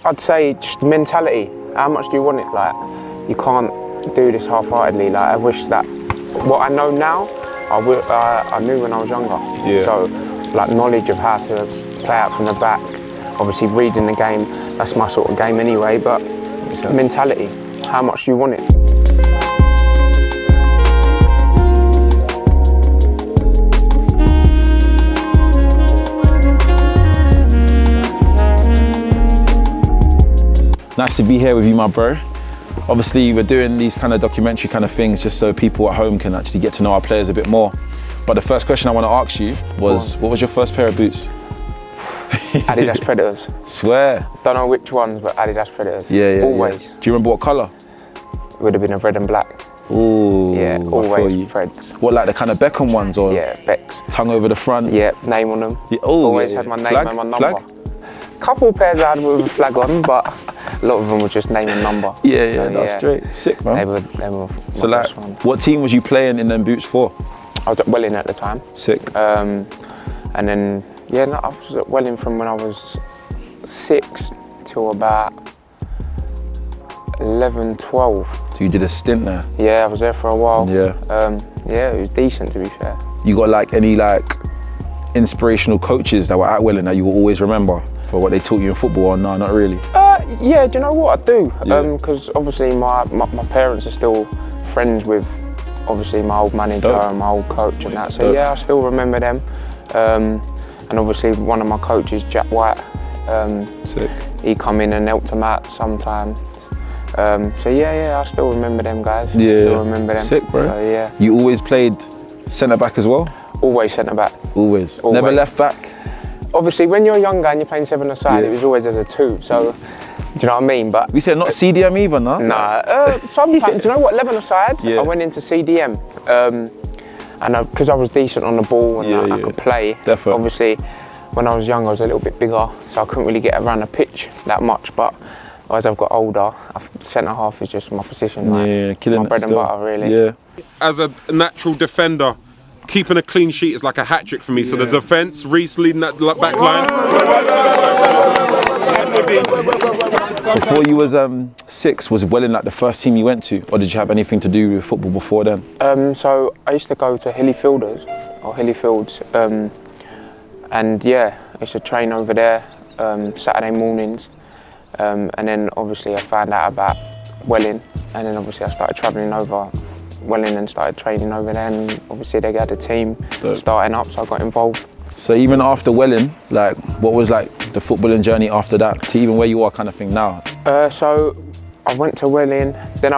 I'd say just the mentality. How much do you want it? Like, you can't do this half-heartedly. Like, I wish that what I know now, I knew when I was younger. Yeah. So, like, knowledge of how to play out from the back, obviously reading the game, that's my sort of game anyway, but mentality, how much do you want it? Nice to be here with you, my bro. Obviously, we're doing these kind of documentary kind of things just so people at home can actually get to know our players a bit more. But the first question I want to ask you was, what was your first pair of boots? Adidas Predators. Swear. Don't know which ones, but Adidas Predators. Yeah, yeah. Always. Yeah. Do you remember what colour? Would have been a red and black. Ooh. Yeah, always Preds. What, like the kind of Beckham ones, or? Yeah, Becks. Tongue over the front? Yeah, name on them. Yeah. Oh, always had my name and my number. Couple pairs I had with a flag on, but a lot of them were just name and number. Yeah, yeah, so, that's straight. Sick, man. They were so, like, what team was you playing in them boots for? I was at Welling at the time. Sick. And then, yeah, no, I was at Welling from when I was 6 till about 11, 12. So you did a stint there? Yeah, I was there for a while. Yeah. Yeah, it was decent, to be fair. You got like any like inspirational coaches that were at Welling that you will always remember for what they taught you in football, or no, not really? Yeah, do you know what, I do? Yeah. Because obviously my parents are still friends with obviously my old manager and my old coach and that, so yeah, I still remember them. And obviously one of my coaches, Jack White, Sick. He come in and helped them out sometimes. So yeah, I still remember them guys. Yeah, I still remember them. Sick, bro. So, yeah. You always played centre back as well? Always centre back. Always. Never left back? Obviously, when you're younger and you're playing 7-a-side, it was always as a 2. So, do you know what I mean? But we said not CDM either, no? Nah. Sometimes, do you know what? 11-a-side, yeah. I went into CDM, and because I was decent on the ball and I could play. Definitely. Obviously, when I was young, I was a little bit bigger, so I couldn't really get around the pitch that much. But as I've got older, centre half is just my position. Like, killing my bread and butter, really. Yeah. As a natural defender, keeping a clean sheet is like a hat trick for me. So the defence, Reece leading that back line. Before you was 6, was Welling like the first team you went to, or did you have anything to do with football before then? So I used to go to Hillyfields, and yeah, I used to train over there Saturday mornings, and then obviously I found out about Welling, and then obviously I started travelling over Welling and started training over there, and obviously they had a team starting up, so I got involved. So even after Welling, like, what was like the footballing journey after that to even where you are kind of thing now? So I went to Welling, then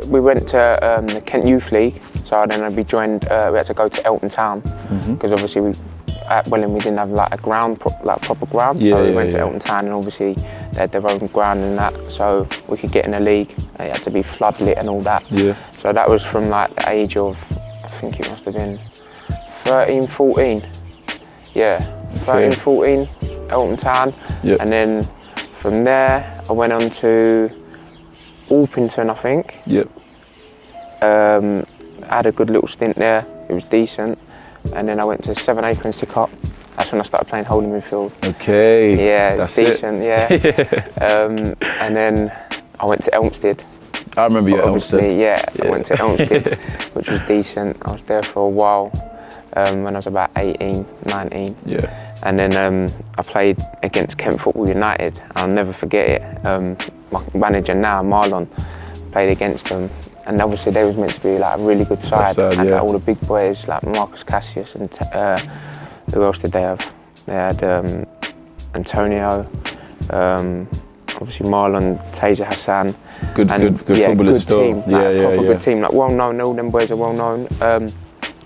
we went to the Kent Youth League, so then we joined, we had to go to Elton Town, because obviously at Welling we didn't have like a ground, proper ground, so we went to Elton Town, and obviously they had their own ground and that, so we could get in a league. It had to be floodlit and all that. Yeah. So that was from like the age of, I think it must have been 13, 14. Yeah, 13, 14, Elton Town. Yep. And then from there, I went on to Orpington, I think. Yep. I had a good little stint there, it was decent. And then I went to 7 Aprons to Cup. That's when I started playing holding midfield. Okay. Yeah, that's decent, yeah. And then I went to Elmstead. I remember you at Elmstead. Yeah, I went to Elmstead, which was decent. I was there for a while, when I was about 18, 19. Yeah. And then I played against Kent Football United. I'll never forget it. My manager now, Marlon, played against them. And obviously they was meant to be like a really good side. And all the big boys like Marcus Cassius and who else did they have? They had Antonio, obviously Marlon, Taser Hassan. Good footballers still. Team, good team, like well known, all them boys are well known.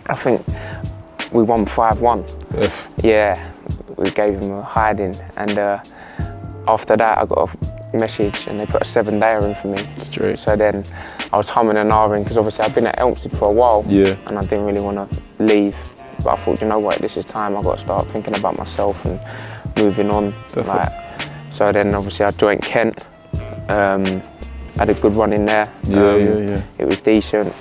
I think we won 5-1. Yeah, we gave them a hiding, and after that I got a message and they put a 7-dayer in for me. Straight. So then I was humming and ahhing, because obviously I've been at Elmstead for a while, and I didn't really want to leave. But I thought, you know what, this is time, I've got to start thinking about myself and moving on. Like, so then obviously I joined Kent, had a good run in there. It was decent.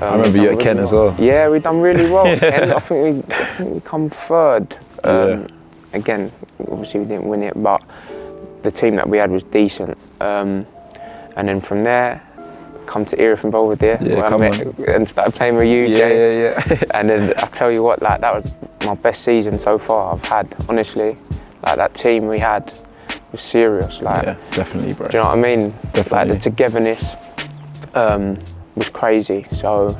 I remember you at Kent as well. Yeah, we done really well at Kent. I think we come third. Again, obviously we didn't win it, but the team that we had was decent. And then from there, come to Erith and Belvedere, where I met and started playing with you, Jay. Yeah. And then I tell you what, like that was my best season so far I've had, honestly. Like that team we had was serious. Like, yeah, definitely, bro. Do you know what I mean? Definitely. Like the togetherness was crazy. So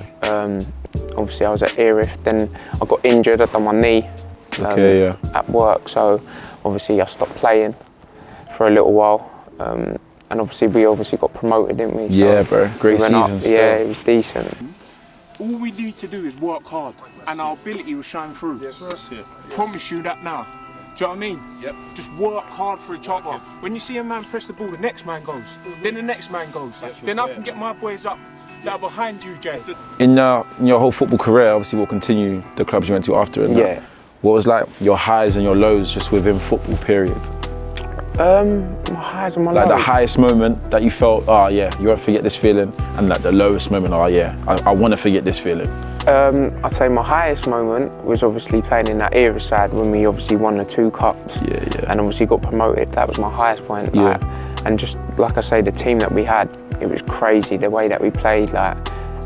obviously I was at Erith, then I got injured, I done my knee at work. So obviously I stopped playing for a little while. And obviously we got promoted, didn't we? So yeah, bro. Great season still. Yeah, it was decent. All we need to do is work hard, and our ability will shine through. Yes, that's it. Promise you that now. Do you know what I mean? Yep. Just work hard for each other. When you see a man press the ball, the next man goes. Then the next man goes. Then I can get my boys up that are behind you, Jay. In your whole football career, obviously we'll continue the clubs you went to after it. Yeah. What was like your highs and your lows just within football period? My highs and my lows. Like the highest moment that you felt, oh yeah, you won't forget this feeling, and like the lowest moment, oh yeah, I want to forget this feeling. I'd say my highest moment was obviously playing in that Erith side when we obviously won the 2 cups. Yeah. And obviously got promoted. That was my highest point. Yeah. Like, and just like I say, the team that we had, it was crazy the way that we played. Like,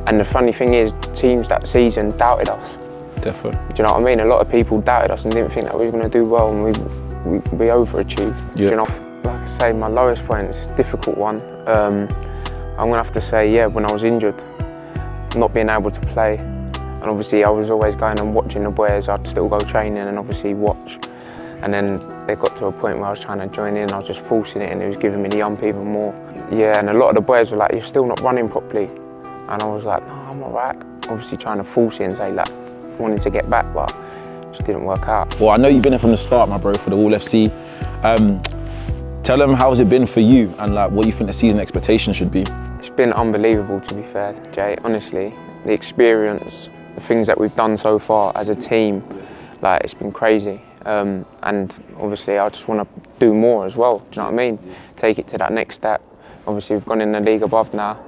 and the funny thing is, teams that season doubted us. Definitely. Do you know what I mean? A lot of people doubted us and didn't think that we were going to do well, and we overachieved. Yeah. Do you know, like I say, my lowest point is a difficult one. I'm gonna have to say, yeah, when I was injured, not being able to play, and obviously I was always going and watching the boys. I'd still go training and obviously watch, and then they got to a point where I was trying to join in. I was just forcing it, and it was giving me the ump even more. Yeah, and a lot of the boys were like, "You're still not running properly," and I was like, "No, I'm alright." Obviously trying to force it and say like, wanting to get back, but just didn't work out. Well, I know you've been here from the start, my bro, for the All FC. Tell them how's it been for you and like what you think the season expectation should be. It's been unbelievable, to be fair, Jay. Honestly, the experience, the things that we've done so far as a team, like it's been crazy. And obviously, I just want to do more as well. Do you know what I mean? Take it to that next step. Obviously, we've gone in the league above now.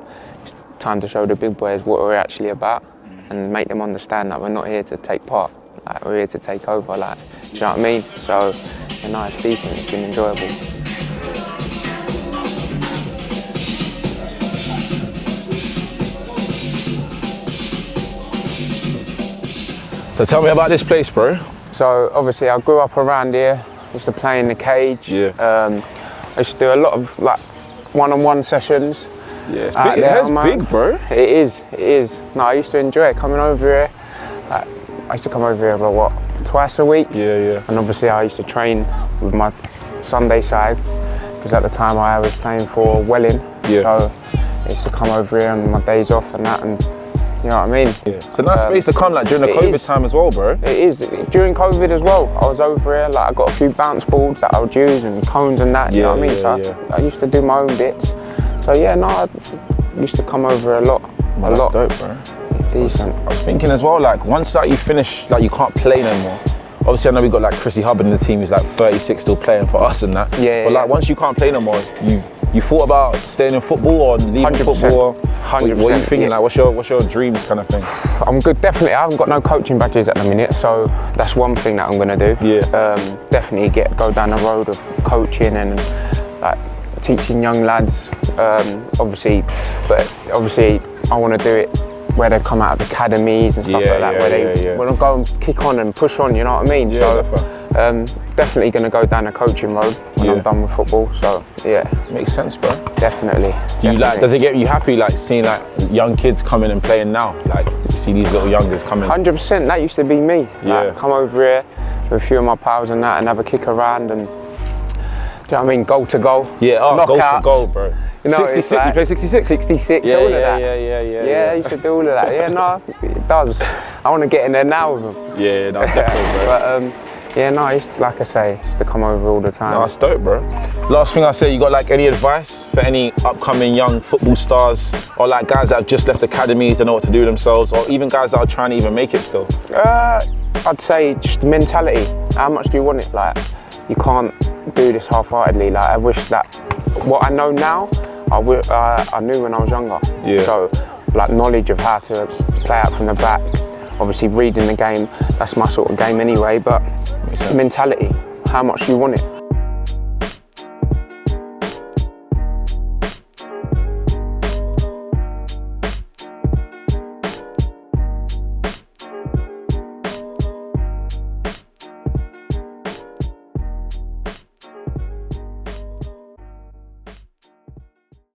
It's time to show the big boys what we're actually about and make them understand that we're not here to take part. Like, we're here to take over. Like, do you know what I mean? So, you know, it's decent. It's been enjoyable. So tell me about this place, bro. So obviously I grew up around here, used to play in the cage. Yeah. I used to do a lot of like one-on-one sessions. Yeah, it's big. It's big, bro. It is. No, I used to enjoy it coming over here. Like, I used to come over here about what, twice a week? Yeah. And obviously I used to train with my Sunday side, because at the time I was playing for Welling. Yeah. So I used to come over here on my days off and that, and you know what I mean? Yeah. It's a nice space to come, like during the COVID time as well, bro. It is. During COVID as well, I was over here, like I got a few bounce boards that I would use and cones and that, you know what I mean? So I used to do my own bits. So yeah, no, I used to come over a lot. A lot. Dope, bro. Decent. I was thinking as well, like once like you finish, like you can't play no more. Obviously I know we got like Chrissy Hubbard in the team, who's like 36 still playing for us and that. Yeah. But like once you can't play no more, you thought about staying in football or leaving 100%. Football? 100%. What are you thinking? Like, what's your dreams kind of thing? I'm good. Definitely, I haven't got no coaching badges at the minute, so that's one thing that I'm gonna do. Yeah. Definitely go down the road of coaching and like teaching young lads. Obviously I want to do it where they come out of academies and stuff like that, where they want to go and kick on and push on. You know what I mean? Yeah, so definitely going to go down the coaching road when I'm done with football. So yeah, makes sense, bro. Definitely. Does it get you happy, like seeing like young kids coming and playing now? Like you see these little youngers coming. 100%. That used to be me. Yeah. Like, come over here with a few of my pals and that, and have a kick around and. Do you know what I mean? Goal to goal. Yeah, goal to goal, bro. You know, 66, like, you play 66? 66, yeah, all of that. Yeah, I used to do all of that. Yeah, no, it does. I want to get in there now with them. Yeah, no, definitely, bro. But yeah, no, like I say, just to come over all the time. No, that's dope, bro. Last thing I say, you got like any advice for any upcoming young football stars, or like guys that have just left academies, they know what to do themselves, or even guys that are trying to even make it still? I'd say just mentality. How much do you want it? Like, you can't do this half-heartedly. Like, I wish that what I know now, I knew when I was younger. Yeah. So, like, knowledge of how to play out from the back, obviously reading the game, that's my sort of game anyway, but mentality, how much you want it.